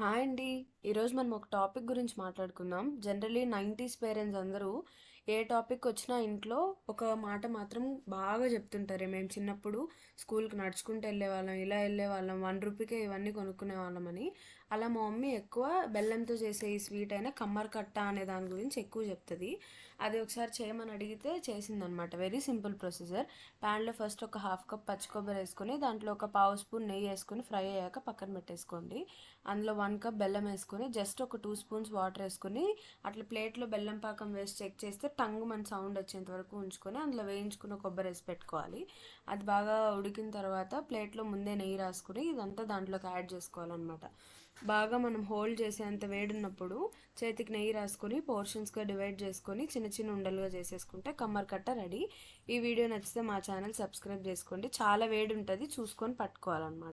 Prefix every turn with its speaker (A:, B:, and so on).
A: Hi అండి. ఈరోజు మనం ఒక టాపిక్ గురించి మాట్లాడుకుందాం. జనరల్లీ 90s పేరెంట్స్ అందరూ ఏ టాపిక్ వచ్చినా ఇంట్లో ఒక మాట మాత్రం బాగా చెప్తుంటారు. మేము చిన్నప్పుడు స్కూల్కి నడుచుకుంటూ వెళ్ళేవాళ్ళం, ఇలా వెళ్ళేవాళ్ళం, 1 రూపీకే ఇవన్నీ కొనుక్కునే వాళ్ళమని. అలా మా మమ్మీ ఎక్కువ బెల్లంతో చేసే ఈ స్వీట్ అయిన కమ్మర్ కట్ట అనే దాని గురించి ఎక్కువ చెప్తుంది. అది ఒకసారి చేయమని అడిగితే చేసిందనమాట. Very simple procedure. ప్యాన్లో ఫస్ట్ ఒక హాఫ్ కప్ పచ్చి కొబ్బరి వేసుకొని దాంట్లో ఒక పావు స్పూన్ నెయ్యి వేసుకొని ఫ్రై అయ్యాక పక్కన పెట్టేసుకోండి. అందులో 1 కప్ బెల్లం వేసుకొని జస్ట్ ఒక 2 స్పూన్స్ వాటర్ వేసుకొని అట్లా ప్లేట్లో బెల్లం పాకం వేసి చెక్ చేస్తే టంగ్ మన సౌండ్ వచ్చేంత వరకు ఉంచుకొని అందులో వేయించుకున్న కొబ్బరి వేసి పెట్టుకోవాలి. అది బాగా ఉడికిన తర్వాత ప్లేట్లో ముందే నెయ్యి రాసుకుని ఇదంతా దాంట్లోకి యాడ్ చేసుకోవాలన్నమాట. బాగా మనం హోల్డ్ చేసేంత వేడున్నప్పుడు చేతికి నెయ్యి రాసుకొని పోర్షన్స్గా డివైడ్ చేసుకొని చిన్న చిన్న ఉండలుగా చేసేసుకుంటే కమ్మర్ కట్ట రెడీ. ఈ వీడియో నచ్చితే మా ఛానల్ సబ్స్క్రైబ్ చేసుకోండి. చాలా వేడి ఉంటుంది, చూసుకొని పట్టుకోవాలన్నమాట.